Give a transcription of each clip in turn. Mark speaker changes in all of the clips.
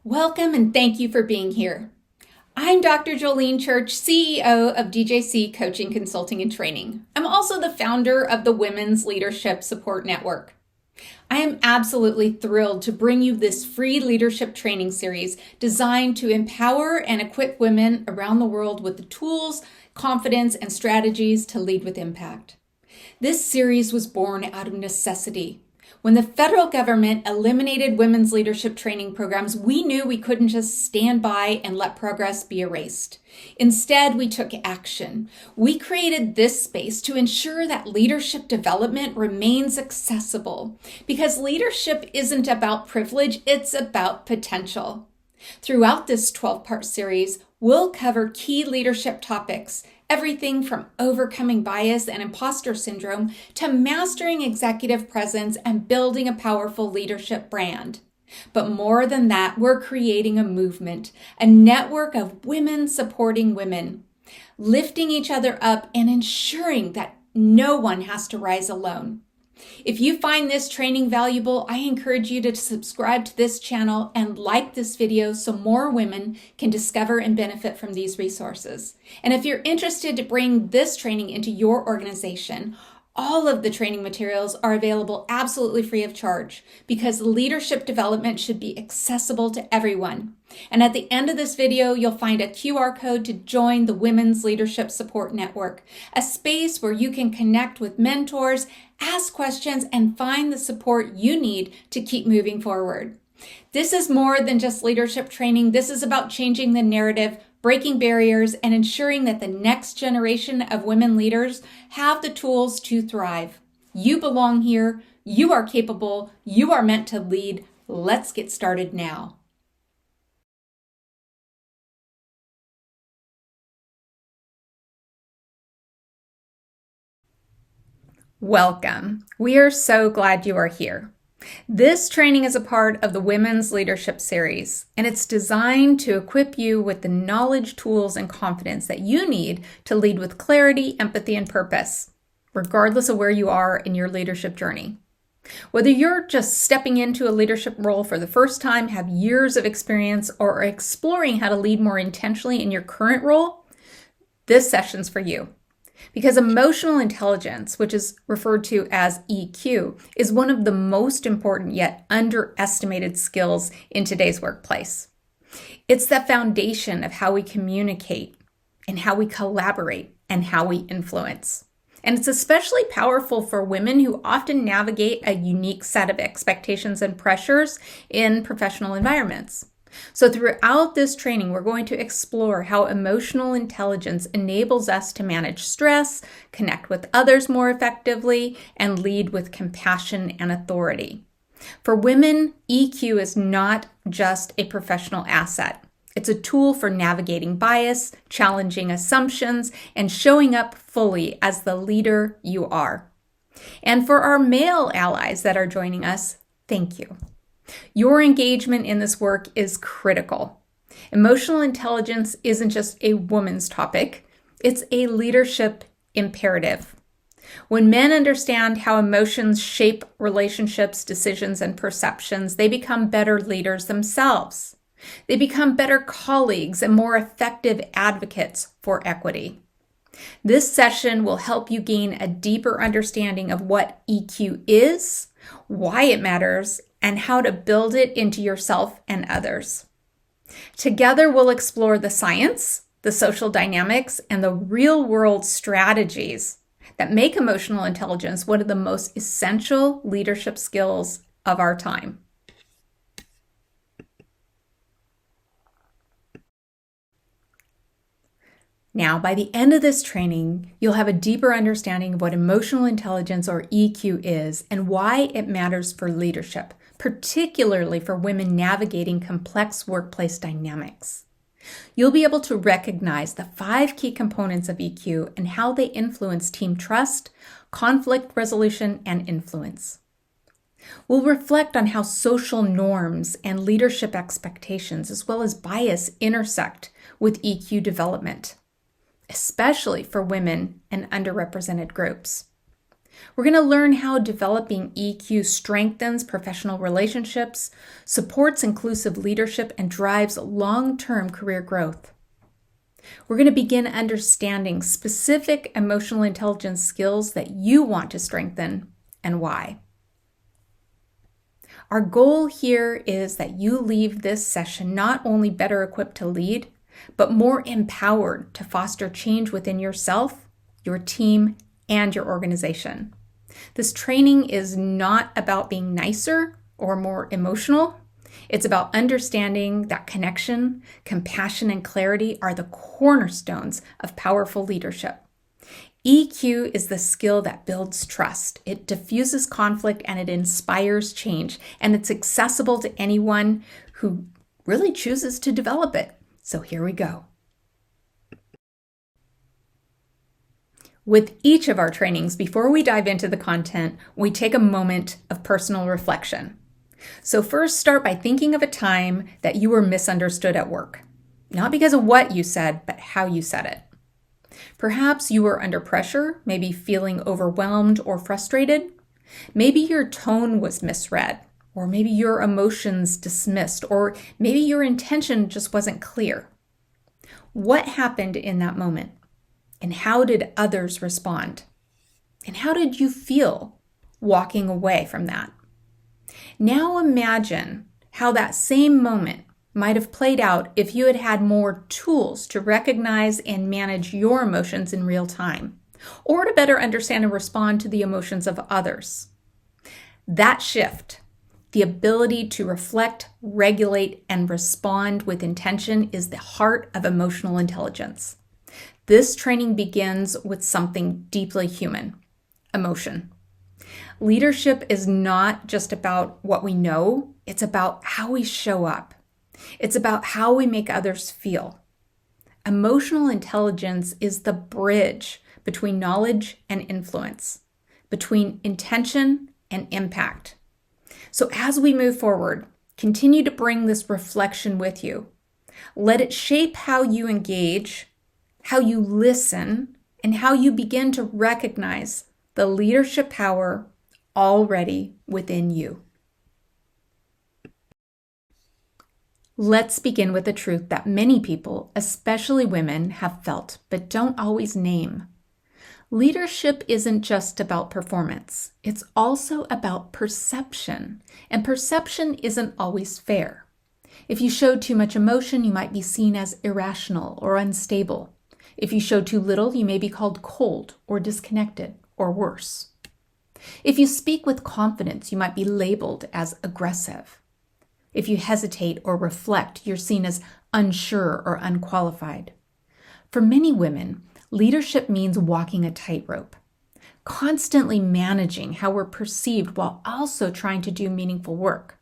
Speaker 1: Welcome and thank you for being here. I'm Dr. Jolene Church, CEO of DJC Coaching, Consulting, and Training. I'm also the founder of the Women's Leadership Support Network. I am absolutely thrilled to bring you this free leadership training series designed to empower and equip women around the world with the tools, confidence, and strategies to lead with impact. This series was born out of necessity. When the federal government eliminated women's leadership training programs, we knew we couldn't just stand by and let progress be erased. Instead, we took action. We created this space to ensure that leadership development remains accessible, because leadership isn't about privilege, it's about potential. Throughout this 12-part series, we'll cover key leadership topics, everything from overcoming bias and imposter syndrome to mastering executive presence and building a powerful leadership brand. But more than that, we're creating a movement, a network of women supporting women, lifting each other up and ensuring that no one has to rise alone. If you find this training valuable, I encourage you to subscribe to this channel and like this video so more women can discover and benefit from these resources. And if you're interested to bring this training into your organization, all of the training materials are available absolutely free of charge, because leadership development should be accessible to everyone. And at the end of this video, you'll find a QR code to join the Women's Leadership Support Network, a space where you can connect with mentors, ask questions, and find the support you need to keep moving forward. This is more than just leadership training. This is about changing the narrative, breaking barriers, and ensuring that the next generation of women leaders have the tools to thrive. You belong here. You are capable. You are meant to lead. Let's get started now. Welcome. We are so glad you are here. This training is a part of the Women's Leadership Series, and it's designed to equip you with the knowledge, tools, and confidence that you need to lead with clarity, empathy, and purpose, regardless of where you are in your leadership journey. Whether you're just stepping into a leadership role for the first time, have years of experience, or are exploring how to lead more intentionally in your current role, this session's for you. Because emotional intelligence, which is referred to as EQ, is one of the most important yet underestimated skills in today's workplace. It's the foundation of how we communicate and how we collaborate and how we influence. And it's especially powerful for women who often navigate a unique set of expectations and pressures in professional environments. So throughout this training, we're going to explore how emotional intelligence enables us to manage stress, connect with others more effectively, and lead with compassion and authority. For women, EQ is not just a professional asset. It's a tool for navigating bias, challenging assumptions, and showing up fully as the leader you are. And for our male allies that are joining us, thank you. Your engagement in this work is critical. Emotional intelligence isn't just a woman's topic, it's a leadership imperative. When men understand how emotions shape relationships, decisions, and perceptions, they become better leaders themselves. They become better colleagues and more effective advocates for equity. This session will help you gain a deeper understanding of what EQ is, why it matters, and how to build it into yourself and others. Together, we'll explore the science, the social dynamics, and the real-world strategies that make emotional intelligence one of the most essential leadership skills of our time. Now, by the end of this training, you'll have a deeper understanding of what emotional intelligence, or EQ, is and why it matters for leadership, particularly for women navigating complex workplace dynamics. You'll be able to recognize the 5 key components of EQ and how they influence team trust, conflict resolution, and influence. We'll reflect on how social norms and leadership expectations, as well as bias, intersect with EQ development, especially for women and underrepresented groups. We're going to learn how developing EQ strengthens professional relationships, supports inclusive leadership, and drives long-term career growth. We're going to begin understanding specific emotional intelligence skills that you want to strengthen and why. Our goal here is that you leave this session not only better equipped to lead, but more empowered to foster change within yourself, your team, and your organization. This training is not about being nicer or more emotional. It's about understanding that connection, compassion, and clarity are the cornerstones of powerful leadership. EQ is the skill that builds trust. It diffuses conflict and it inspires change, and it's accessible to anyone who really chooses to develop it. So here we go. With each of our trainings, before we dive into the content, we take a moment of personal reflection. So first, start by thinking of a time that you were misunderstood at work. Not because of what you said, but how you said it. Perhaps you were under pressure, maybe feeling overwhelmed or frustrated. Maybe your tone was misread, or maybe your emotions dismissed, or maybe your intention just wasn't clear. What happened in that moment? And how did others respond? And how did you feel walking away from that? Now imagine how that same moment might have played out if you had had more tools to recognize and manage your emotions in real time, or to better understand and respond to the emotions of others. That shift, the ability to reflect, regulate, and respond with intention, is the heart of emotional intelligence. This training begins with something deeply human: emotion. Leadership is not just about what we know, it's about how we show up. It's about how we make others feel. Emotional intelligence is the bridge between knowledge and influence, between intention and impact. So as we move forward, continue to bring this reflection with you. Let it shape how you engage, how you listen, and how you begin to recognize the leadership power already within you. Let's begin with the truth that many people, especially women, have felt but don't always name. Leadership isn't just about performance. It's also about perception, and perception isn't always fair. If you show too much emotion, you might be seen as irrational or unstable. If you show too little, you may be called cold or disconnected or worse. If you speak with confidence, you might be labeled as aggressive. If you hesitate or reflect, you're seen as unsure or unqualified. For many women, leadership means walking a tightrope, constantly managing how we're perceived while also trying to do meaningful work.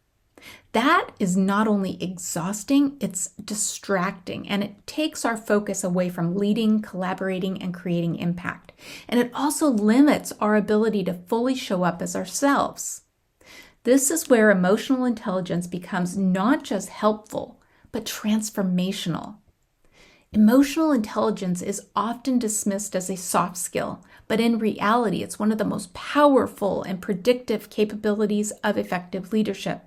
Speaker 1: That is not only exhausting, it's distracting, and it takes our focus away from leading, collaborating, and creating impact. And it also limits our ability to fully show up as ourselves. This is where emotional intelligence becomes not just helpful, but transformational. Emotional intelligence is often dismissed as a soft skill, but in reality, it's one of the most powerful and predictive capabilities of effective leadership.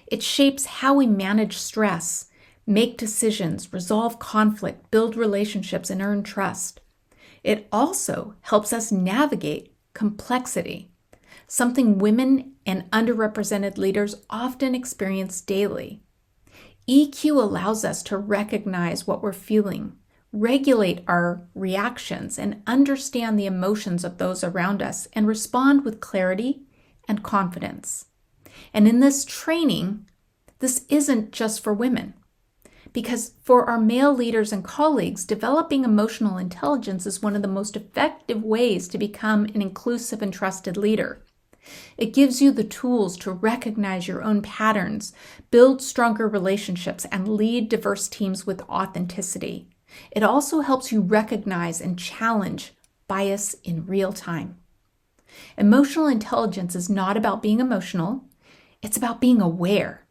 Speaker 1: It shapes how we manage stress, make decisions, resolve conflict, build relationships, and earn trust. It also helps us navigate complexity, something women and underrepresented leaders often experience daily. EQ allows us to recognize what we're feeling, regulate our reactions, and understand the emotions of those around us, and respond with clarity and confidence. And in this training, this isn't just for women, because for our male leaders and colleagues, developing emotional intelligence is one of the most effective ways to become an inclusive and trusted leader. It gives you the tools to recognize your own patterns, build stronger relationships, and lead diverse teams with authenticity. It also helps you recognize and challenge bias in real time. Emotional intelligence is not about being emotional. It's about being aware.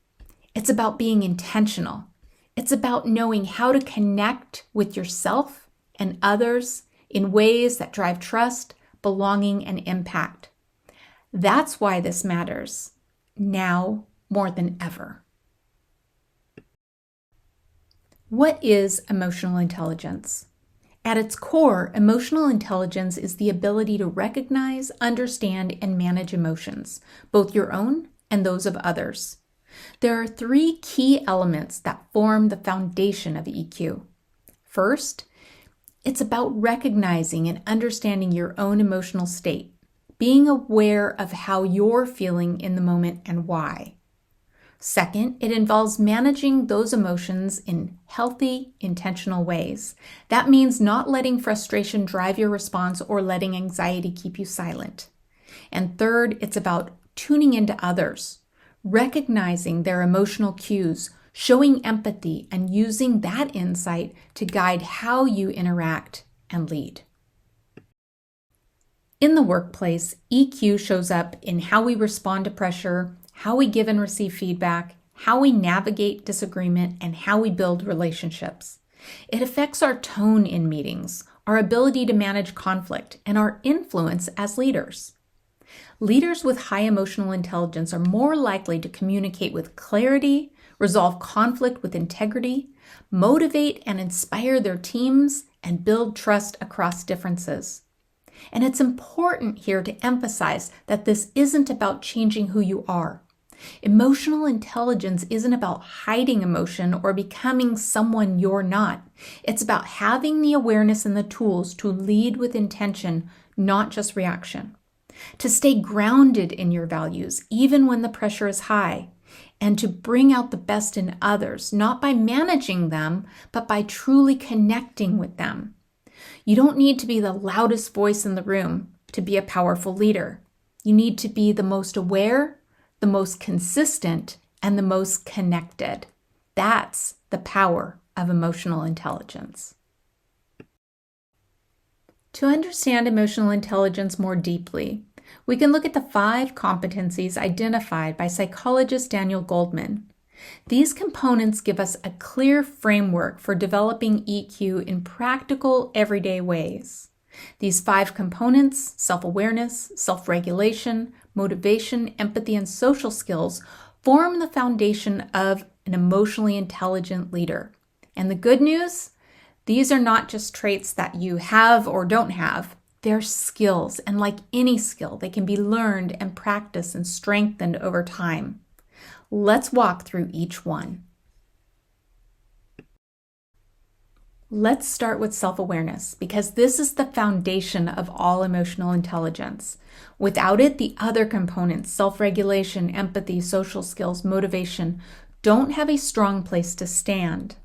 Speaker 1: It's about being intentional. It's about knowing how to connect with yourself and others in ways that drive trust, belonging, and impact. That's why this matters, now more than ever. What is emotional intelligence? At its core, emotional intelligence is the ability to recognize, understand, and manage emotions, both your own and those of others. There are 3 key elements that form the foundation of EQ. First, it's about recognizing and understanding your own emotional state, being aware of how you're feeling in the moment and why. Second, it involves managing those emotions in healthy, intentional ways. That means not letting frustration drive your response or letting anxiety keep you silent. And third, it's about tuning into others, recognizing their emotional cues, showing empathy, and using that insight to guide how you interact and lead. In the workplace, EQ shows up in how we respond to pressure, how we give and receive feedback, how we navigate disagreement, and how we build relationships. It affects our tone in meetings, our ability to manage conflict, and our influence as leaders. Leaders with high emotional intelligence are more likely to communicate with clarity, resolve conflict with integrity, motivate and inspire their teams, and build trust across differences. And it's important here to emphasize that this isn't about changing who you are. Emotional intelligence isn't about hiding emotion or becoming someone you're not. It's about having the awareness and the tools to lead with intention, not just reaction. To stay grounded in your values, even when the pressure is high, and to bring out the best in others, not by managing them, but by truly connecting with them. You don't need to be the loudest voice in the room to be a powerful leader. You need to be the most aware, the most consistent, and the most connected. That's the power of emotional intelligence. To understand emotional intelligence more deeply, we can look at the 5 competencies identified by psychologist Daniel Goldman. These components give us a clear framework for developing EQ in practical, everyday ways. These 5 components, self-awareness, self-regulation, motivation, empathy, and social skills, form the foundation of an emotionally intelligent leader. And the good news? These are not just traits that you have or don't have. They're skills, and like any skill, they can be learned and practiced and strengthened over time. Let's walk through each one. Let's start with self-awareness, because this is the foundation of all emotional intelligence. Without it, the other components, self-regulation, empathy, social skills, motivation, don't have a strong place to stand.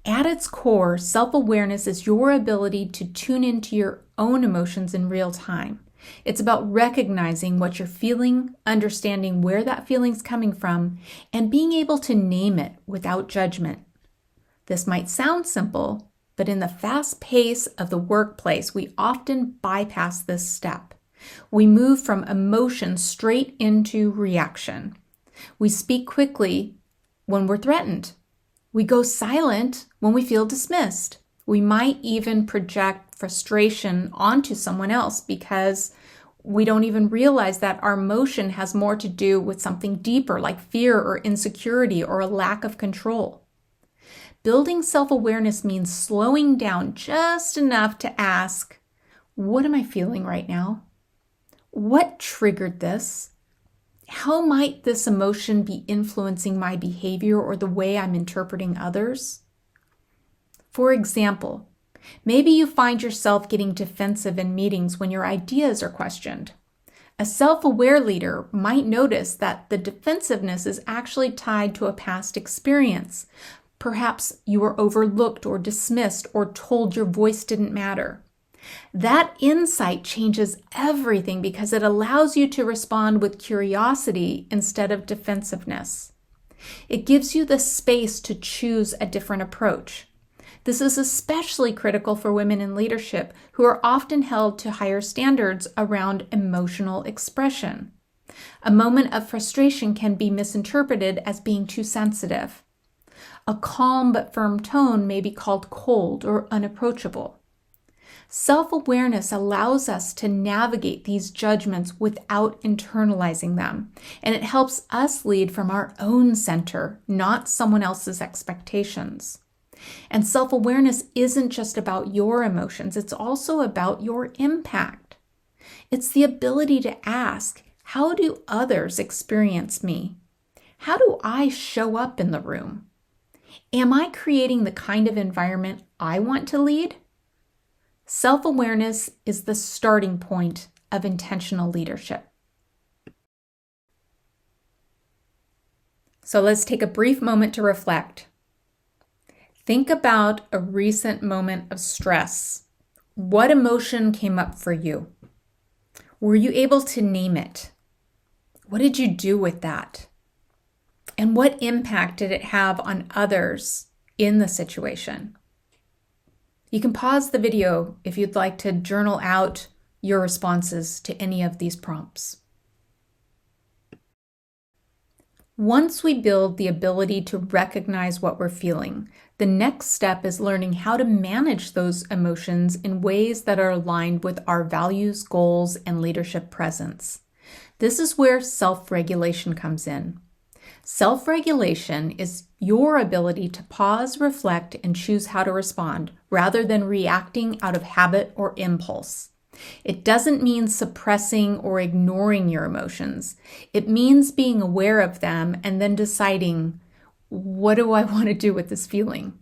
Speaker 1: At its core, self-awareness is your ability to tune into your own emotions in real time. It's about recognizing what you're feeling, understanding where that feeling's coming from, and being able to name it without judgment. This might sound simple, but in the fast pace of the workplace, we often bypass this step. We move from emotion straight into reaction. We speak quickly when we're threatened. We go silent when we feel dismissed. We might even project frustration onto someone else because we don't even realize that our emotion has more to do with something deeper, like fear or insecurity or a lack of control. Building self-awareness means slowing down just enough to ask, what am I feeling right now? What triggered this? How might this emotion be influencing my behavior or the way I'm interpreting others? For example, maybe you find yourself getting defensive in meetings when your ideas are questioned. A self-aware leader might notice that the defensiveness is actually tied to a past experience. Perhaps you were overlooked or dismissed or told your voice didn't matter. That insight changes everything because it allows you to respond with curiosity instead of defensiveness. It gives you the space to choose a different approach. This is especially critical for women in leadership who are often held to higher standards around emotional expression. A moment of frustration can be misinterpreted as being too sensitive. A calm but firm tone may be called cold or unapproachable. Self-awareness allows us to navigate these judgments without internalizing them, and it helps us lead from our own center, not someone else's expectations. And self-awareness isn't just about your emotions, it's also about your impact. It's the ability to ask, how do others experience me? How do I show up in the room? Am I creating the kind of environment I want to lead? Self-awareness is the starting point of intentional leadership. So let's take a brief moment to reflect. Think about a recent moment of stress. What emotion came up for you? Were you able to name it? What did you do with that? And what impact did it have on others in the situation? You can pause the video if you'd like to journal out your responses to any of these prompts. Once we build the ability to recognize what we're feeling, the next step is learning how to manage those emotions in ways that are aligned with our values, goals, and leadership presence. This is where self-regulation comes in. Self-regulation is your ability to pause, reflect, and choose how to respond, rather than reacting out of habit or impulse. It doesn't mean suppressing or ignoring your emotions. It means being aware of them and then deciding, what do I want to do with this feeling?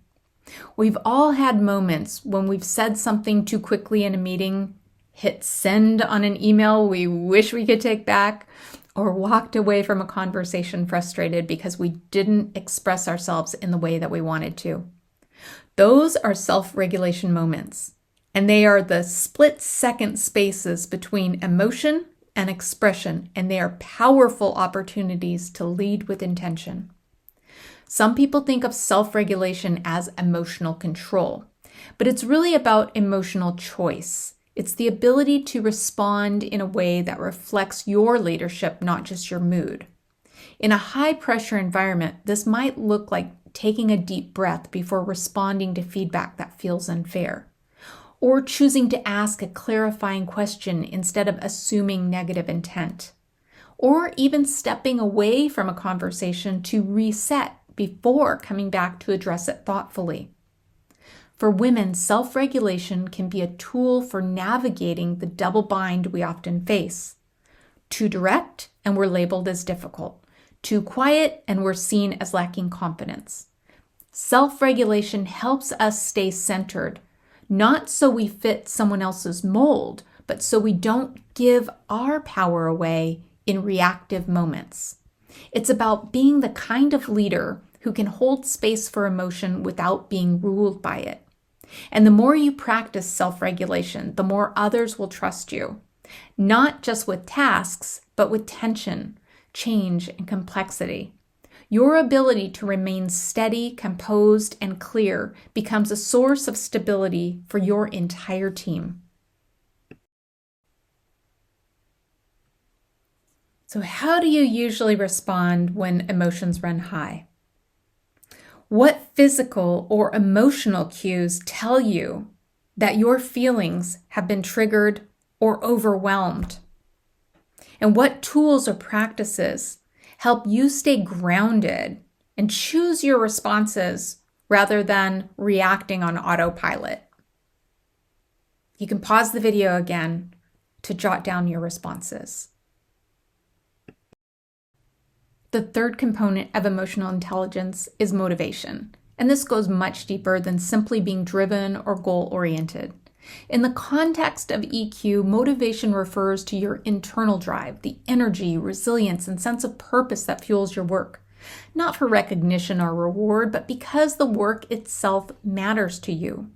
Speaker 1: We've all had moments when we've said something too quickly in a meeting, hit send on an email we wish we could take back, or walked away from a conversation frustrated because we didn't express ourselves in the way that we wanted to. Those are self-regulation moments, and they are the split-second spaces between emotion and expression, and they are powerful opportunities to lead with intention. Some people think of self-regulation as emotional control, but it's really about emotional choice. It's the ability to respond in a way that reflects your leadership, not just your mood. In a high-pressure environment, this might look like taking a deep breath before responding to feedback that feels unfair, or choosing to ask a clarifying question instead of assuming negative intent, or even stepping away from a conversation to reset before coming back to address it thoughtfully. For women, self-regulation can be a tool for navigating the double bind we often face. Too direct, and we're labeled as difficult. Too quiet, and we're seen as lacking confidence. Self-regulation helps us stay centered, not so we fit someone else's mold, but so we don't give our power away in reactive moments. It's about being the kind of leader who can hold space for emotion without being ruled by it. And the more you practice self-regulation, the more others will trust you, not just with tasks, but with tension, change, and complexity. Your ability to remain steady, composed, and clear becomes a source of stability for your entire team. So how do you usually respond when emotions run high? What physical or emotional cues tell you that your feelings have been triggered or overwhelmed? And what tools or practices help you stay grounded and choose your responses rather than reacting on autopilot? You can pause the video again to jot down your responses. The third component of emotional intelligence is motivation, and this goes much deeper than simply being driven or goal-oriented. In the context of EQ, motivation refers to your internal drive, the energy, resilience, and sense of purpose that fuels your work, not for recognition or reward, but because the work itself matters to you.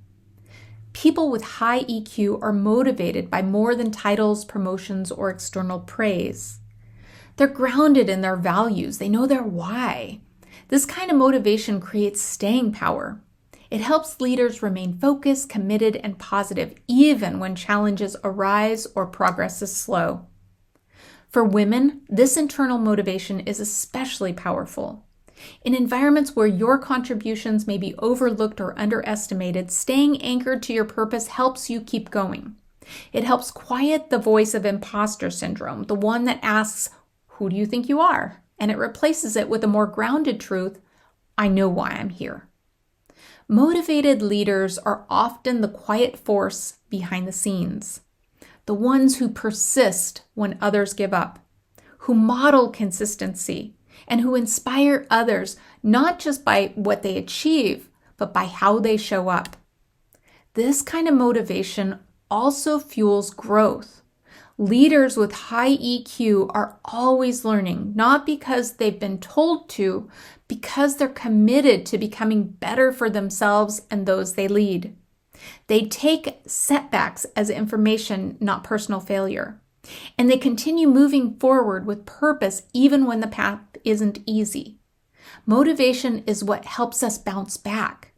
Speaker 1: People with high EQ are motivated by more than titles, promotions, or external praise. They're grounded in their values. They know their why. This kind of motivation creates staying power. It helps leaders remain focused, committed, and positive, even when challenges arise or progress is slow. For women, this internal motivation is especially powerful. In environments where your contributions may be overlooked or underestimated, staying anchored to your purpose helps you keep going. It helps quiet the voice of imposter syndrome, the one that asks, "Who do you think you are?" And it replaces it with a more grounded truth, "I know why I'm here." Motivated leaders are often the quiet force behind the scenes, the ones who persist when others give up, who model consistency, and who inspire others not just by what they achieve, but by how they show up. This kind of motivation also fuels growth. Leaders with high EQ are always learning, not because they've been told to, because they're committed to becoming better for themselves and those they lead. They take setbacks as information, not personal failure. And they continue moving forward with purpose even when the path isn't easy. Motivation is what helps us bounce back.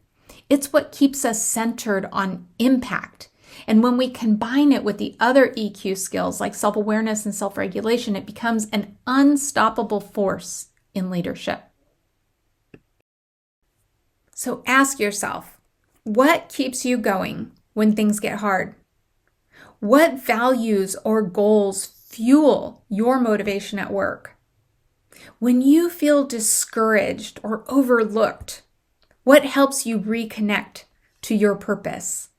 Speaker 1: It's what keeps us centered on impact. And when we combine it with the other EQ skills like self-awareness and self-regulation, it becomes an unstoppable force in leadership. So ask yourself, what keeps you going when things get hard? What values or goals fuel your motivation at work? When you feel discouraged or overlooked, what helps you reconnect to your purpose?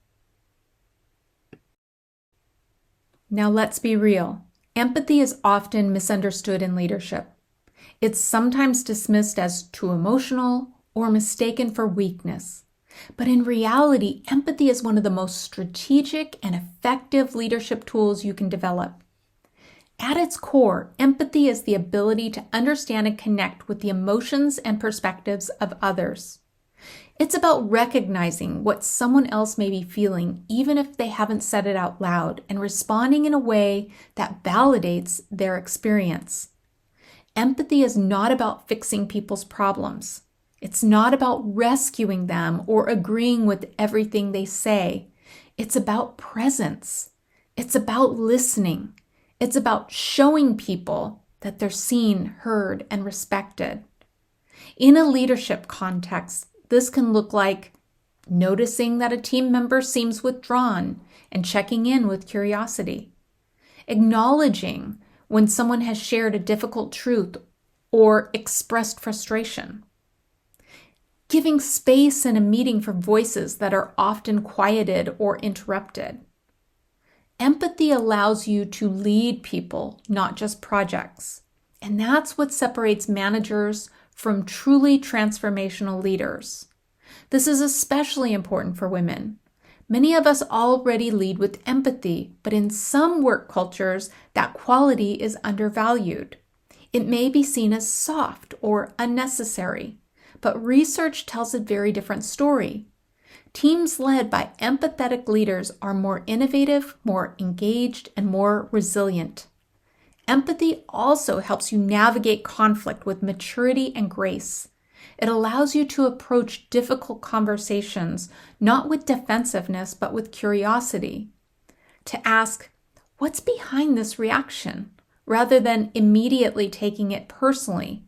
Speaker 1: Now let's be real. Empathy is often misunderstood in leadership. It's sometimes dismissed as too emotional or mistaken for weakness. But in reality, empathy is one of the most strategic and effective leadership tools you can develop. At its core, empathy is the ability to understand and connect with the emotions and perspectives of others. It's about recognizing what someone else may be feeling, even if they haven't said it out loud, and responding in a way that validates their experience. Empathy is not about fixing people's problems. It's not about rescuing them or agreeing with everything they say. It's about presence. It's about listening. It's about showing people that they're seen, heard, and respected. In a leadership context, this can look like noticing that a team member seems withdrawn and checking in with curiosity. Acknowledging when someone has shared a difficult truth or expressed frustration. Giving space in a meeting for voices that are often quieted or interrupted. Empathy allows you to lead people, not just projects. And that's what separates managers from truly transformational leaders. This is especially important for women. Many of us already lead with empathy, but in some work cultures, that quality is undervalued. It may be seen as soft or unnecessary. But research tells a very different story. Teams led by empathetic leaders are more innovative, more engaged, and more resilient. Empathy also helps you navigate conflict with maturity and grace. It allows you to approach difficult conversations, not with defensiveness, but with curiosity. To ask, what's behind this reaction? Rather than immediately taking it personally.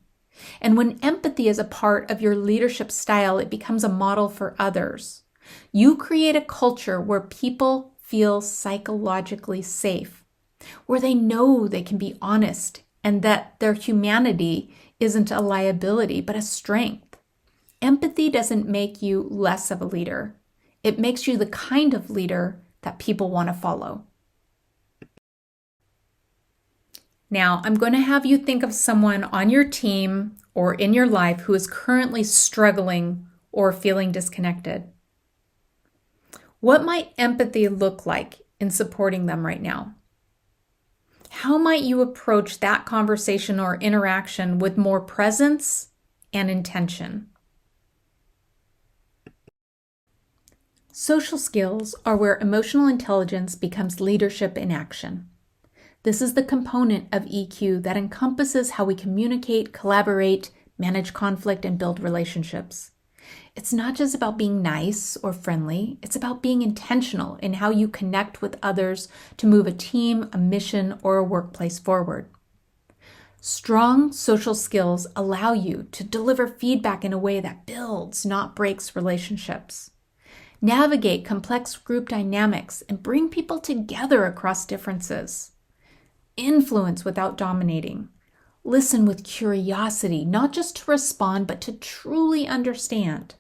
Speaker 1: And when empathy is a part of your leadership style, it becomes a model for others. You create a culture where people feel psychologically safe, where they know they can be honest and that their humanity isn't a liability, but a strength. Empathy doesn't make you less of a leader. It makes you the kind of leader that people want to follow. Now, I'm going to have you think of someone on your team or in your life who is currently struggling or feeling disconnected. What might empathy look like in supporting them right now? How might you approach that conversation or interaction with more presence and intention? Social skills are where emotional intelligence becomes leadership in action. This is the component of EQ that encompasses how we communicate, collaborate, manage conflict, and build relationships. It's not just about being nice or friendly. It's about being intentional in how you connect with others to move a team, a mission, or a workplace forward. Strong social skills allow you to deliver feedback in a way that builds, not breaks relationships. Navigate complex group dynamics and bring people together across differences. Influence without dominating. Listen with curiosity, not just to respond, but to truly understand.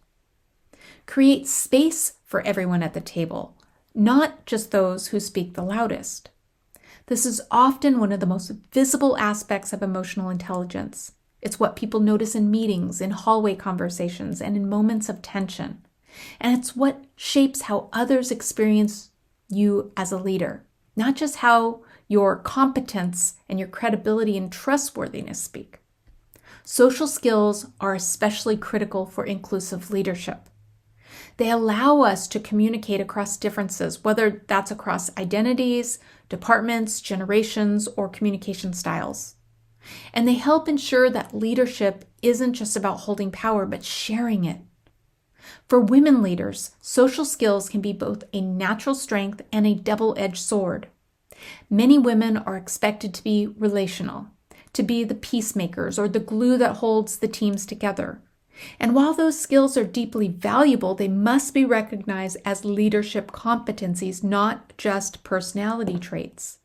Speaker 1: Create space for everyone at the table, not just those who speak the loudest. This is often one of the most visible aspects of emotional intelligence. It's what people notice in meetings, in hallway conversations, and in moments of tension. And it's what shapes how others experience you as a leader, not just how your competence and your credibility and trustworthiness speak. Social skills are especially critical for inclusive leadership. They allow us to communicate across differences, whether that's across identities, departments, generations, or communication styles. And they help ensure that leadership isn't just about holding power, but sharing it. For women leaders, social skills can be both a natural strength and a double-edged sword. Many women are expected to be relational, to be the peacemakers or the glue that holds the teams together. And while those skills are deeply valuable, they must be recognized as leadership competencies, not just personality traits.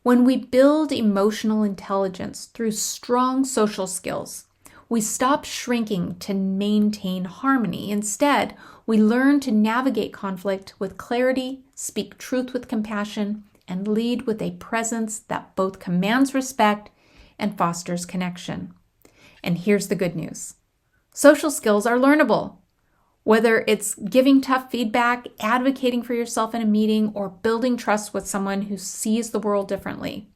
Speaker 1: When we build emotional intelligence through strong social skills, we stop shrinking to maintain harmony. Instead, we learn to navigate conflict with clarity, speak truth with compassion, and lead with a presence that both commands respect and fosters connection. And here's the good news. Social skills are learnable. Whether it's giving tough feedback, advocating for yourself in a meeting, or building trust with someone who sees the world differently.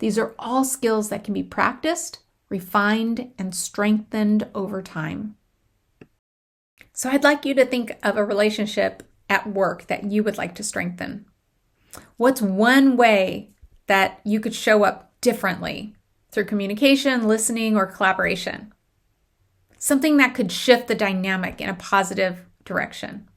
Speaker 1: These are all skills that can be practiced, refined, and strengthened over time. So I'd like you to think of a relationship at work that you would like to strengthen. What's one way that you could show up differently through communication, listening, or collaboration? Something that could shift the dynamic in a positive direction.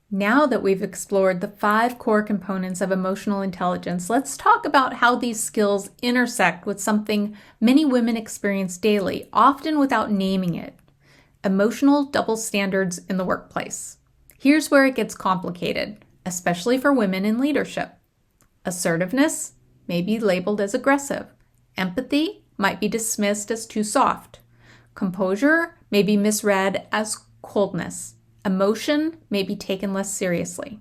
Speaker 1: Now that we've explored the 5 core components of emotional intelligence, let's talk about how these skills intersect with something many women experience daily, often without naming it: emotional double standards in the workplace. Here's where it gets complicated, especially for women in leadership. Assertiveness may be labeled as aggressive. Empathy might be dismissed as too soft. Composure may be misread as coldness. Emotion may be taken less seriously.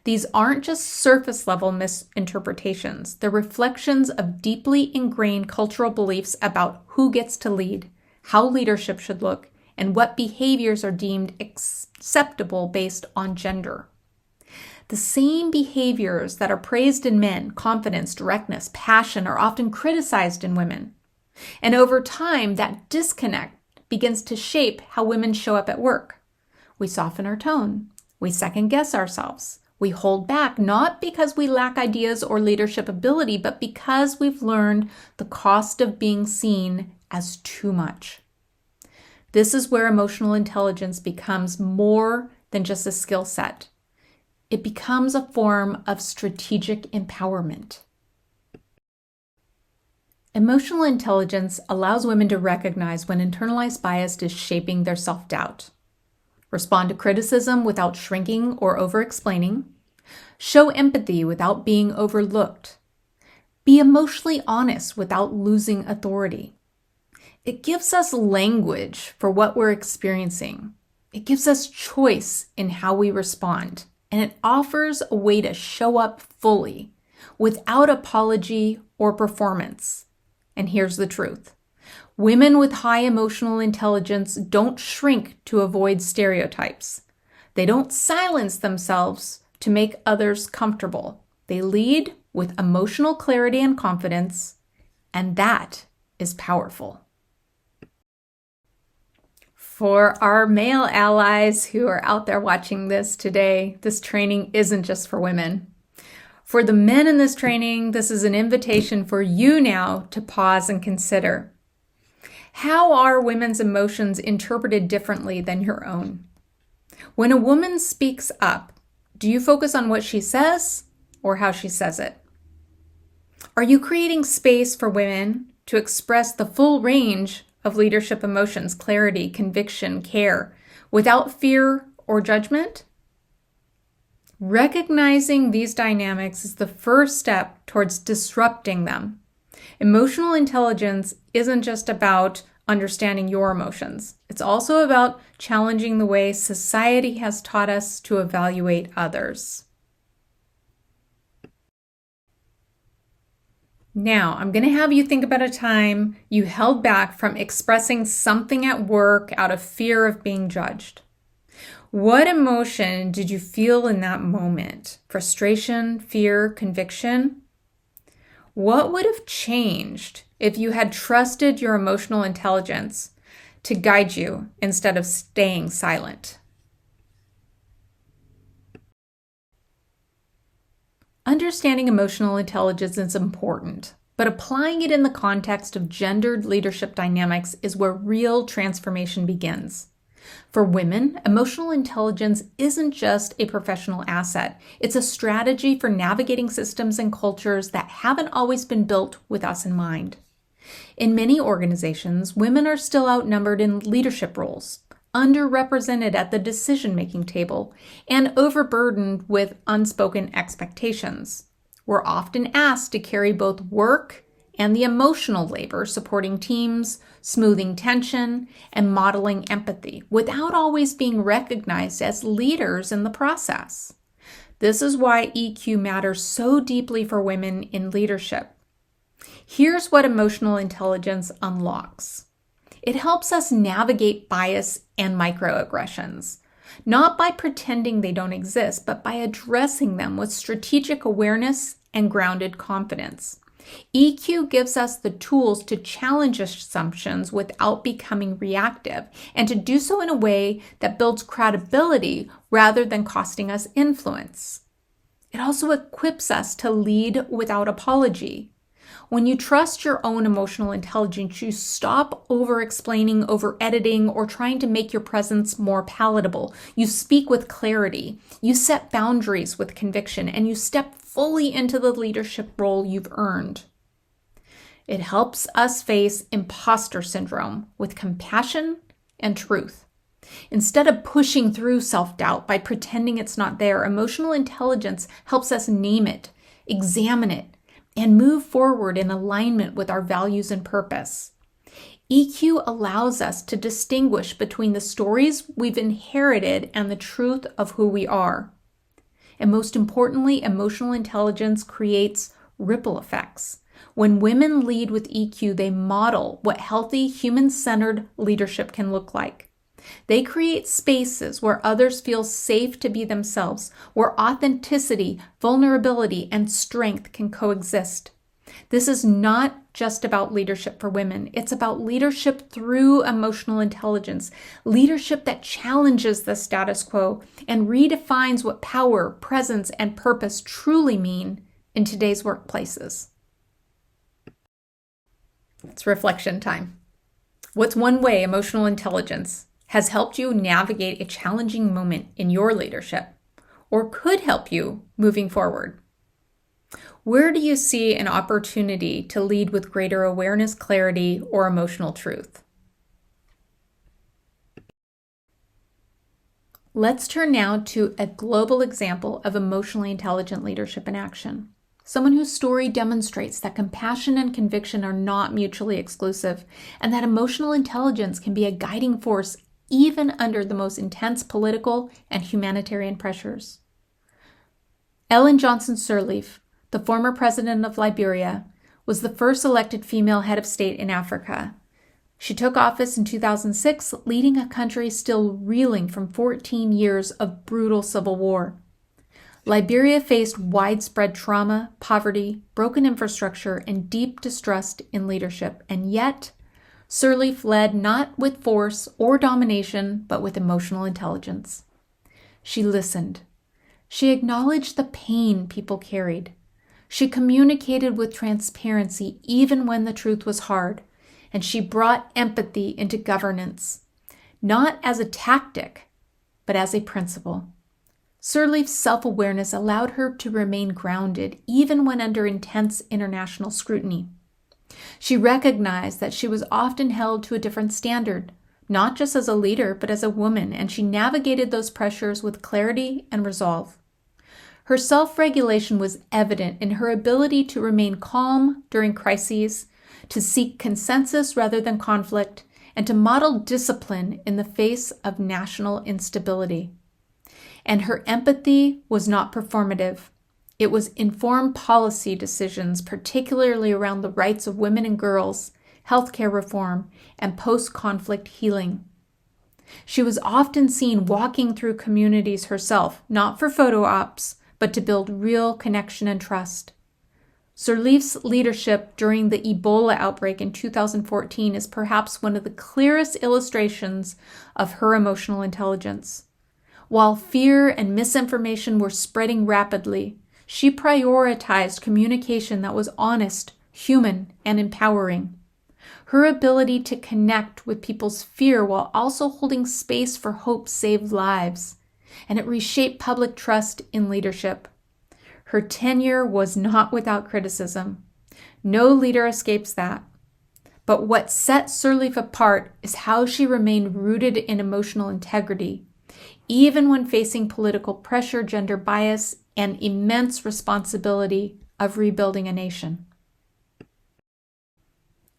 Speaker 1: These aren't just surface level misinterpretations. They're reflections of deeply ingrained cultural beliefs about who gets to lead, how leadership should look, and what behaviors are deemed acceptable based on gender. The same behaviors that are praised in men, confidence, directness, passion, are often criticized in women. And over time, that disconnect begins to shape how women show up at work. We soften our tone. We second guess ourselves. We hold back, not because we lack ideas or leadership ability, but because we've learned the cost of being seen as too much. This is where emotional intelligence becomes more than just a skill set. It becomes a form of strategic empowerment. Emotional intelligence allows women to recognize when internalized bias is shaping their self-doubt, respond to criticism without shrinking or over-explaining, show empathy without being overlooked, be emotionally honest without losing authority. It gives us language for what we're experiencing. It gives us choice in how we respond. And it offers a way to show up fully without apology or performance. And here's the truth. Women with high emotional intelligence don't shrink to avoid stereotypes. They don't silence themselves to make others comfortable. They lead with emotional clarity and confidence, and that is powerful. For our male allies who are out there watching this today, this training isn't just for women. For the men in this training, this is an invitation for you now to pause and consider. How are women's emotions interpreted differently than your own? When a woman speaks up, do you focus on what she says or how she says it? Are you creating space for women to express the full range of leadership emotions, clarity, conviction, care, without fear or judgment? Recognizing these dynamics is the first step towards disrupting them. Emotional intelligence isn't just about understanding your emotions. It's also about challenging the way society has taught us to evaluate others. Now, I'm going to have you think about a time you held back from expressing something at work out of fear of being judged. What emotion did you feel in that moment? Frustration, fear, conviction? What would have changed if you had trusted your emotional intelligence to guide you instead of staying silent? Understanding emotional intelligence is important, but applying it in the context of gendered leadership dynamics is where real transformation begins. For women, emotional intelligence isn't just a professional asset. It's a strategy for navigating systems and cultures that haven't always been built with us in mind. In many organizations, women are still outnumbered in leadership roles, underrepresented at the decision-making table, and overburdened with unspoken expectations. We're often asked to carry both work and the emotional labor supporting teams, smoothing tension, and modeling empathy without always being recognized as leaders in the process. This is why EQ matters so deeply for women in leadership. Here's what emotional intelligence unlocks. It helps us navigate bias and microaggressions, not by pretending they don't exist, but by addressing them with strategic awareness and grounded confidence. EQ gives us the tools to challenge assumptions without becoming reactive, and to do so in a way that builds credibility rather than costing us influence. It also equips us to lead without apology. When you trust your own emotional intelligence, you stop over-explaining, over-editing, or trying to make your presence more palatable. You speak with clarity, you set boundaries with conviction, and you step fully into the leadership role you've earned. It helps us face imposter syndrome with compassion and truth. Instead of pushing through self-doubt by pretending it's not there, emotional intelligence helps us name it, examine it, and move forward in alignment with our values and purpose. EQ allows us to distinguish between the stories we've inherited and the truth of who we are. And most importantly, emotional intelligence creates ripple effects. When women lead with EQ, they model what healthy, human-centered leadership can look like. They create spaces where others feel safe to be themselves, where authenticity, vulnerability, and strength can coexist. This is not just about leadership for women. It's about leadership through emotional intelligence, leadership that challenges the status quo and redefines what power, presence, and purpose truly mean in today's workplaces. It's reflection time. What's one way emotional intelligence has helped you navigate a challenging moment in your leadership, or could help you moving forward? Where do you see an opportunity to lead with greater awareness, clarity, or emotional truth? Let's turn now to a global example of emotionally intelligent leadership in action. Someone whose story demonstrates that compassion and conviction are not mutually exclusive, and that emotional intelligence can be a guiding force even under the most intense political and humanitarian pressures. Ellen Johnson Sirleaf, the former president of Liberia, was the first elected female head of state in Africa. She took office in 2006, leading a country still reeling from 14 years of brutal civil war. Liberia faced widespread trauma, poverty, broken infrastructure, and deep distrust in leadership, and yet Sirleaf led not with force or domination, but with emotional intelligence. She listened. She acknowledged the pain people carried. She communicated with transparency even when the truth was hard, and she brought empathy into governance, not as a tactic, but as a principle. Sirleaf's self-awareness allowed her to remain grounded even when under intense international scrutiny. She recognized that she was often held to a different standard, not just as a leader, but as a woman, and she navigated those pressures with clarity and resolve. Her self-regulation was evident in her ability to remain calm during crises, to seek consensus rather than conflict, and to model discipline in the face of national instability. And her empathy was not performative. It was informed policy decisions, particularly around the rights of women and girls, healthcare reform, and post-conflict healing. She was often seen walking through communities herself, not for photo ops, but to build real connection and trust. Sirleaf's leadership during the Ebola outbreak in 2014 is perhaps one of the clearest illustrations of her emotional intelligence. While fear and misinformation were spreading rapidly, she prioritized communication that was honest, human, and empowering. Her ability to connect with people's fear while also holding space for hope saved lives, and it reshaped public trust in leadership. Her tenure was not without criticism. No leader escapes that. But what set Sirleaf apart is how she remained rooted in emotional integrity, even when facing political pressure, gender bias, and immense responsibility of rebuilding a nation.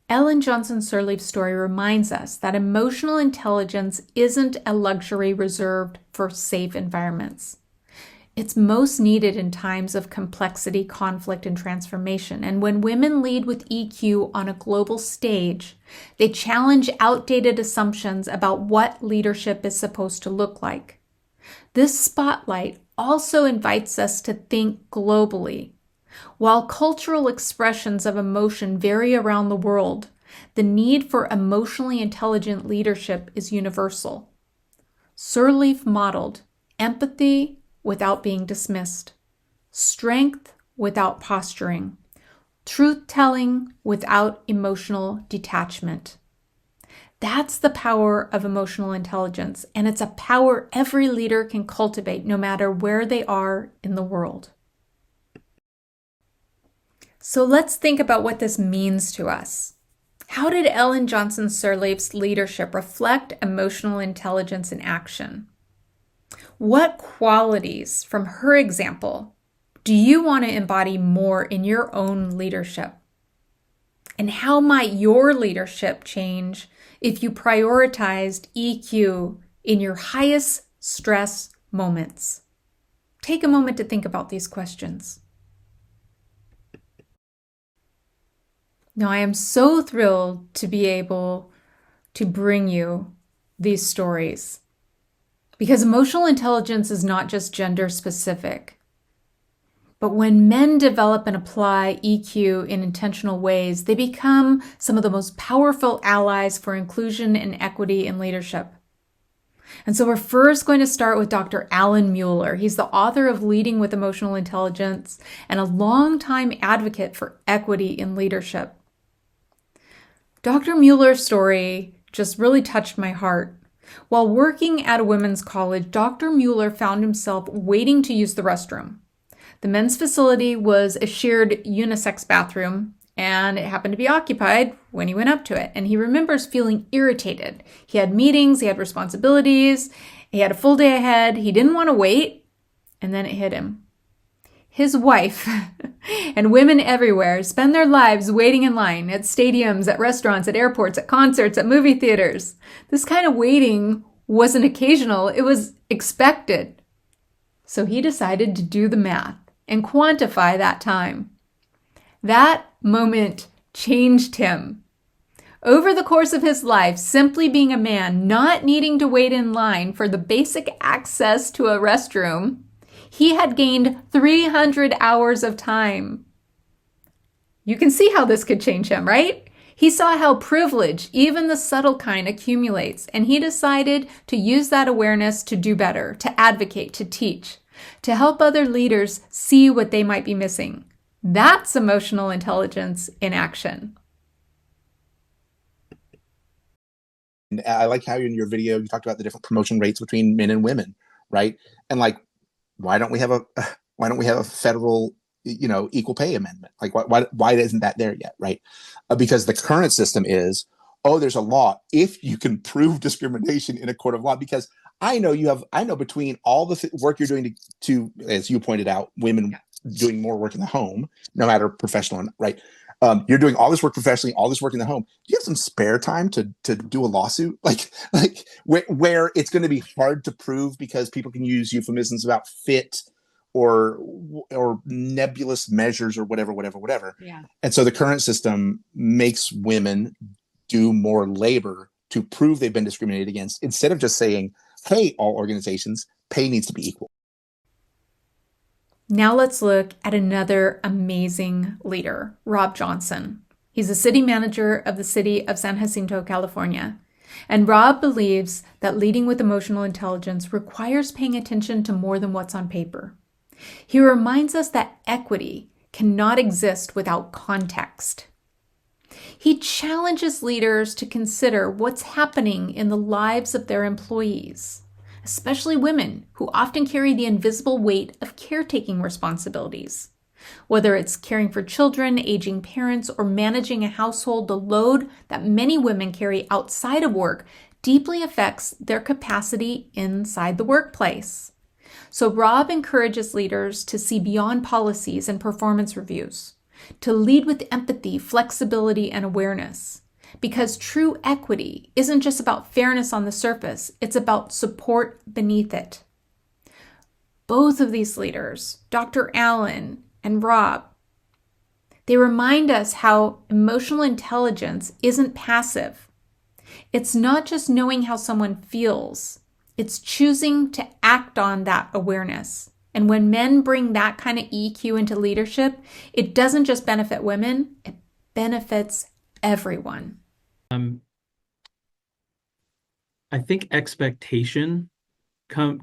Speaker 1: Ellen Johnson Sirleaf's story reminds us that emotional intelligence isn't a luxury reserved for safe environments. It's most needed in times of complexity, conflict, and transformation. And when women lead with EQ on a global stage, they challenge outdated assumptions about what leadership is supposed to look like. This spotlight also invites us to think globally. While cultural expressions of emotion vary around the world, the need for emotionally intelligent leadership is universal. Sirleaf modeled empathy without being dismissed, strength without posturing, truth-telling without emotional detachment. That's the power of emotional intelligence, and it's a power every leader can cultivate no matter where they are in the world. So let's think about what this means to us. How did Ellen Johnson Sirleaf's leadership reflect emotional intelligence in action? What qualities from her example do you want to embody more in your own leadership? And how might your leadership change if you prioritized EQ in your highest stress moments? Take a moment to think about these questions. Now, I am so thrilled to be able to bring you these stories because emotional intelligence is not just gender specific. But when men develop and apply EQ in intentional ways, they become some of the most powerful allies for inclusion and equity in leadership. And so we're first going to start with Dr. Alan Mueller. He's the author of Leading with Emotional Intelligence and a longtime advocate for equity in leadership. Dr. Mueller's story just really touched my heart. While working at a women's college, Dr. Mueller found himself waiting to use the restroom. The men's facility was a shared unisex bathroom, and it happened to be occupied when he went up to it. And he remembers feeling irritated. He had meetings, he had responsibilities, he had a full day ahead. He didn't want to wait, and then it hit him. His wife and women everywhere spend their lives waiting in line at stadiums, at restaurants, at airports, at concerts, at movie theaters. This kind of waiting wasn't occasional, it was expected. So he decided to do the math and quantify that time. That moment changed him. Over the course of his life, simply being a man, not needing to wait in line for the basic access to a restroom, he had gained 300 hours of time. You can see how this could change him, right? He saw how privilege, even the subtle kind, accumulates, and he decided to use that awareness to do better, to advocate, to teach, to help other leaders see what they might be missing. That's emotional intelligence in action.
Speaker 2: And I like how in your video you talked about the different promotion rates between men and women, right? And like Why don't we have a why don't we have a federal, equal pay amendment? Like, why isn't that there yet, right? Because the current system is, oh, there's a law if you can prove discrimination in a court of law. Because I know between all the work you're doing to, as you pointed out, women doing more work in the home, no matter professional, right? You're doing all this work professionally, all this work in the home. Do you have some spare time to do a lawsuit? Like where it's going to be hard to prove because people can use euphemisms about fit or nebulous measures or whatever.
Speaker 1: Yeah.
Speaker 2: And so the current system makes women do more labor to prove they've been discriminated against instead of just saying, hey, all organizations, pay needs to be equal.
Speaker 1: Now let's look at another amazing leader, Rob Johnson. He's the city manager of the city of San Jacinto, California. And Rob believes that leading with emotional intelligence requires paying attention to more than what's on paper. He reminds us that equity cannot exist without context. He challenges leaders to consider what's happening in the lives of their employees, especially women who often carry the invisible weight of caretaking responsibilities. Whether it's caring for children, aging parents, or managing a household, the load that many women carry outside of work deeply affects their capacity inside the workplace. So Rob encourages leaders to see beyond policies and performance reviews, to lead with empathy, flexibility, and awareness. Because true equity isn't just about fairness on the surface, it's about support beneath it. Both of these leaders, Dr. Allen and Rob, they remind us how emotional intelligence isn't passive. It's not just knowing how someone feels, it's choosing to act on that awareness. And when men bring that kind of EQ into leadership, it doesn't just benefit women, it benefits everyone.
Speaker 3: I think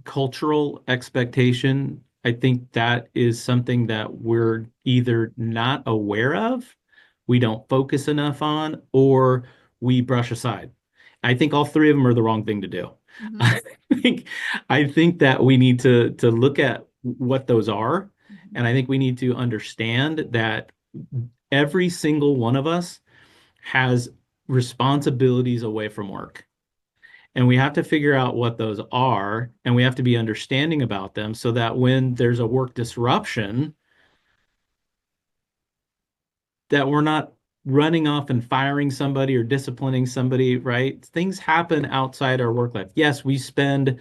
Speaker 3: cultural expectation, I think that is something that we're either not aware of, we don't focus enough on, or we brush aside. I think all three of them are the wrong thing to do.
Speaker 1: Mm-hmm.
Speaker 3: I think that we need to look at what those are, and I think we need to understand that every single one of us has responsibilities away from work. And we have to figure out what those are, and we have to be understanding about them so that when there's a work disruption, that we're not running off and firing somebody or disciplining somebody, right? Things happen outside our work life. Yes, we spend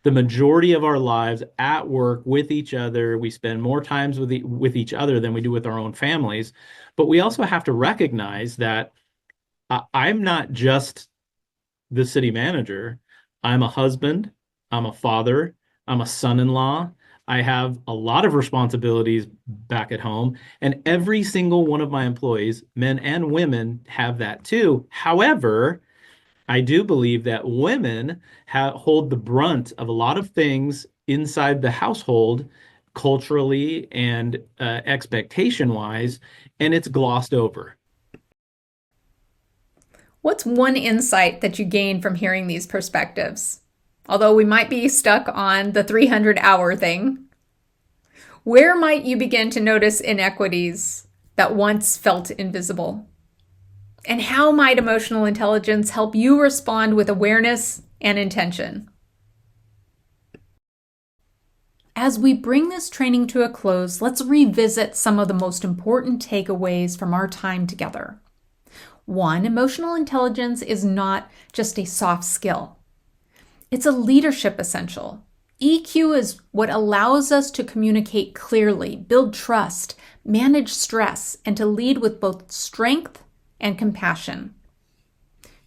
Speaker 3: the majority of our lives at work with each other. We spend more times with each other than we do with our own families. But we also have to recognize that I'm not just the city manager. I'm a husband, I'm a father, I'm a son-in-law. I have a lot of responsibilities back at home, and every single one of my employees, men and women, have that too. However, I do believe that women hold the brunt of a lot of things inside the household, culturally and expectation wise, and it's glossed over.
Speaker 1: What's one insight that you gained from hearing these perspectives? Although we might be stuck on the 300-hour thing, where might you begin to notice inequities that once felt invisible? And how might emotional intelligence help you respond with awareness and intention? As we bring this training to a close, let's revisit some of the most important takeaways from our time together. 1, emotional intelligence is not just a soft skill. It's a leadership essential. EQ is what allows us to communicate clearly, build trust, manage stress, and to lead with both strength and compassion.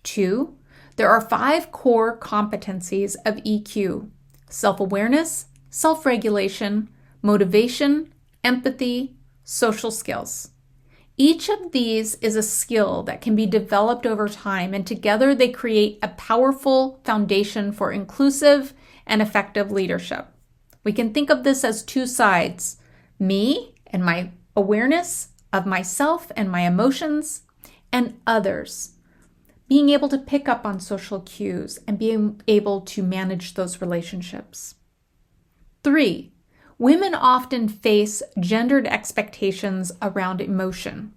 Speaker 1: 2, there are 5 core competencies of EQ: self-awareness, self-regulation, motivation, empathy, social skills. Each of these is a skill that can be developed over time, and together they create a powerful foundation for inclusive and effective leadership. We can think of this as 2 sides: me and my awareness of myself and my emotions, and others, being able to pick up on social cues and being able to manage those relationships. 3, Women often face gendered expectations around emotion.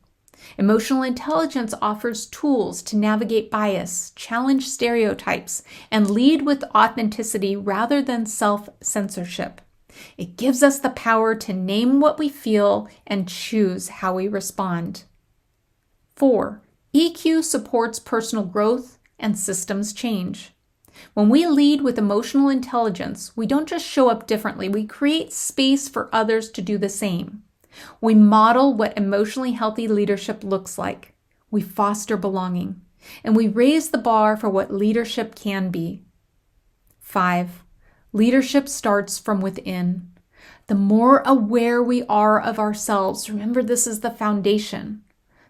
Speaker 1: Emotional intelligence offers tools to navigate bias, challenge stereotypes, and lead with authenticity rather than self-censorship. It gives us the power to name what we feel and choose how we respond. 4. EQ supports personal growth and systems change. When we lead with emotional intelligence, we don't just show up differently, we create space for others to do the same. We model what emotionally healthy leadership looks like. We foster belonging, and we raise the bar for what leadership can be. 5. Leadership starts from within. The more aware we are of ourselves, remember this is the foundation.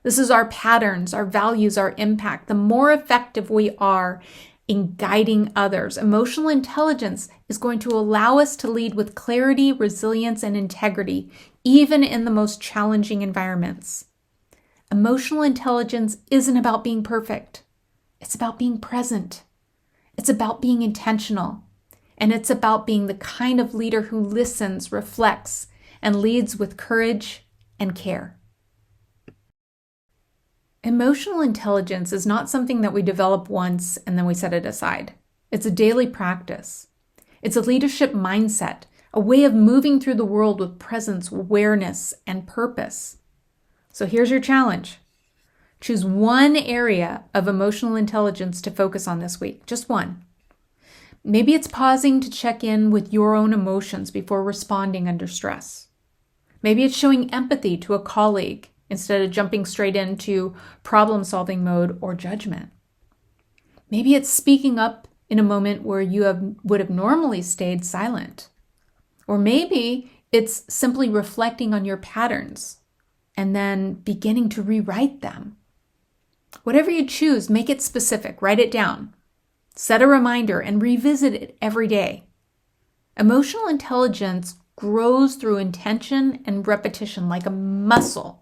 Speaker 1: This is our patterns, our values, our impact. The more effective we are in guiding others. Emotional intelligence is going to allow us to lead with clarity, resilience, and integrity, even in the most challenging environments. Emotional intelligence isn't about being perfect. It's about being present. It's about being intentional. And it's about being the kind of leader who listens, reflects, and leads with courage and care. Emotional intelligence is not something that we develop once and then we set it aside. It's a daily practice. It's a leadership mindset, a way of moving through the world with presence, awareness, and purpose. So here's your challenge. Choose one area of emotional intelligence to focus on this week, just one. Maybe it's pausing to check in with your own emotions before responding under stress. Maybe it's showing empathy to a colleague instead of jumping straight into problem-solving mode or judgment. Maybe it's speaking up in a moment where you would have normally stayed silent. Or maybe it's simply reflecting on your patterns and then beginning to rewrite them. Whatever you choose, make it specific, write it down. Set a reminder and revisit it every day. Emotional intelligence grows through intention and repetition like a muscle.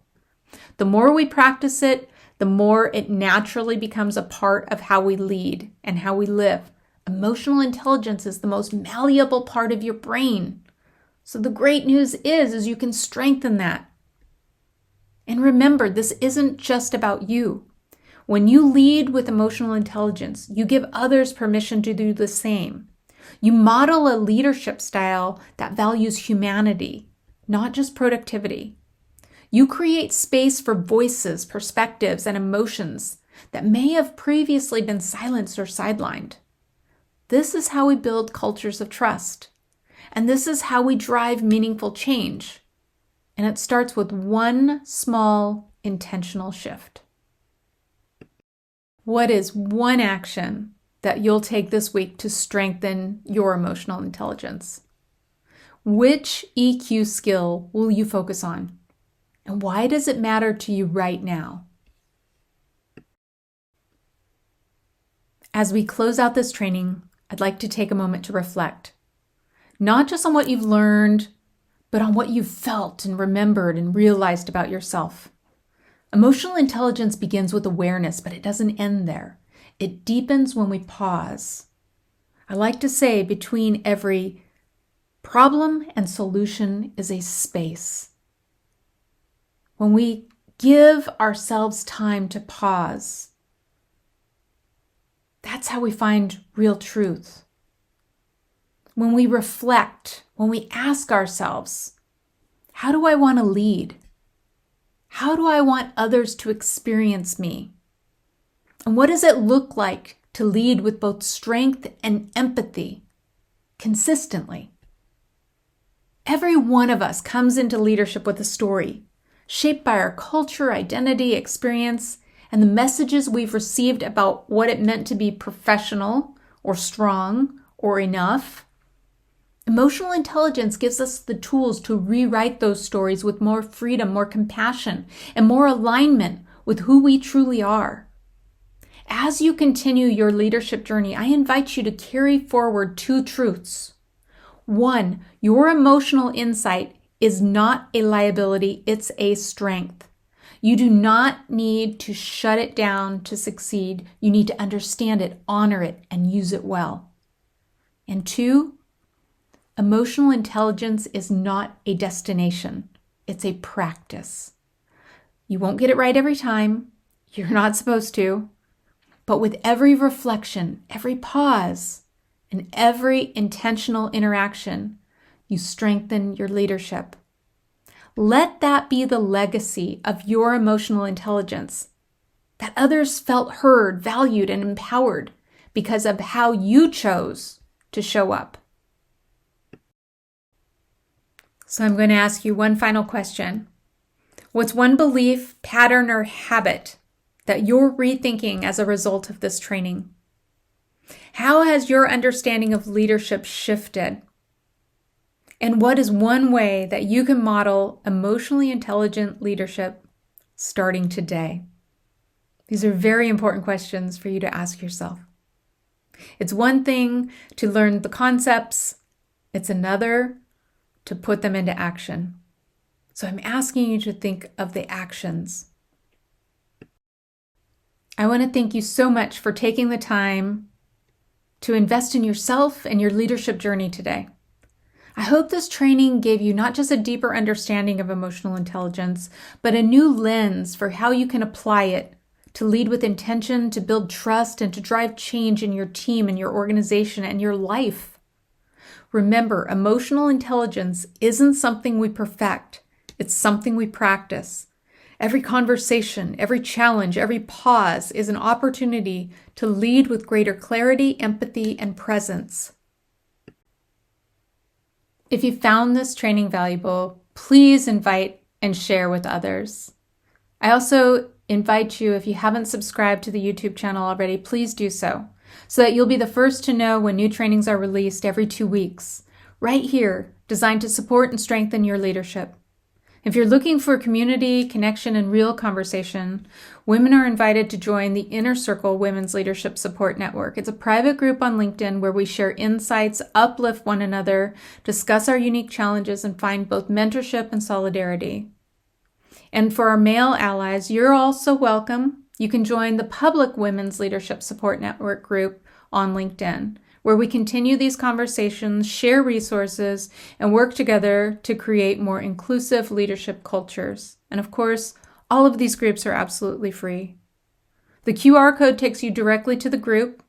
Speaker 1: The more we practice it, the more it naturally becomes a part of how we lead and how we live. Emotional intelligence is the most malleable part of your brain. So the great news is you can strengthen that. And remember, this isn't just about you. When you lead with emotional intelligence, you give others permission to do the same. You model a leadership style that values humanity, not just productivity. You create space for voices, perspectives, and emotions that may have previously been silenced or sidelined. This is how we build cultures of trust. And this is how we drive meaningful change. And it starts with one small, intentional shift. What is one action that you'll take this week to strengthen your emotional intelligence? Which EQ skill will you focus on? And why does it matter to you right now? As we close out this training, I'd like to take a moment to reflect, not just on what you've learned, but on what you've felt and remembered and realized about yourself. Emotional intelligence begins with awareness, but it doesn't end there. It deepens when we pause. I like to say between every problem and solution is a space. When we give ourselves time to pause, that's how we find real truth. When we reflect, when we ask ourselves, how do I want to lead? How do I want others to experience me? And what does it look like to lead with both strength and empathy consistently? Every one of us comes into leadership with a story, shaped by our culture, identity, experience, and the messages we've received about what it meant to be professional or strong or enough. Emotional intelligence gives us the tools to rewrite those stories with more freedom, more compassion, and more alignment with who we truly are. As you continue your leadership journey, I invite you to carry forward two truths. One, your emotional insight is not a liability, it's a strength. You do not need to shut it down to succeed. You need to understand it, honor it, and use it well. And two, emotional intelligence is not a destination. It's a practice. You won't get it right every time. You're not supposed to. But with every reflection, every pause, and every intentional interaction, you strengthen your leadership. Let that be the legacy of your emotional intelligence, that others felt heard, valued, and empowered because of how you chose to show up. So I'm going to ask you one final question. What's one belief, pattern, or habit that you're rethinking as a result of this training? How has your understanding of leadership shifted? And what is one way that you can model emotionally intelligent leadership starting today? These are very important questions for you to ask yourself. It's one thing to learn the concepts. It's another to put them into action. So I'm asking you to think of the actions. I want to thank you so much for taking the time to invest in yourself and your leadership journey today. I hope this training gave you not just a deeper understanding of emotional intelligence, but a new lens for how you can apply it to lead with intention, to build trust, and to drive change in your team and your organization and your life. Remember, emotional intelligence isn't something we perfect. It's something we practice. Every conversation, every challenge, every pause is an opportunity to lead with greater clarity, empathy, and presence. If you found this training valuable, please invite and share with others. I also invite you, if you haven't subscribed to the YouTube channel already, please do so that you'll be the first to know when new trainings are released every 2 weeks, right here, designed to support and strengthen your leadership. If you're looking for community, connection, and real conversation, women are invited to join the Inner Circle Women's Leadership Support Network. It's a private group on LinkedIn where we share insights, uplift one another, discuss our unique challenges, and find both mentorship and solidarity. And for our male allies, you're also welcome. You can join the Public Women's Leadership Support Network group on LinkedIn, where we continue these conversations, share resources, and work together to create more inclusive leadership cultures. And of course, all of these groups are absolutely free. The QR code takes you directly to the group,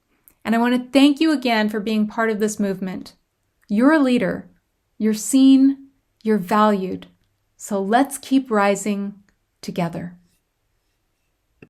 Speaker 1: and I want to thank you again for being part of this movement. You're a leader. You're seen. You're valued. So let's keep rising together.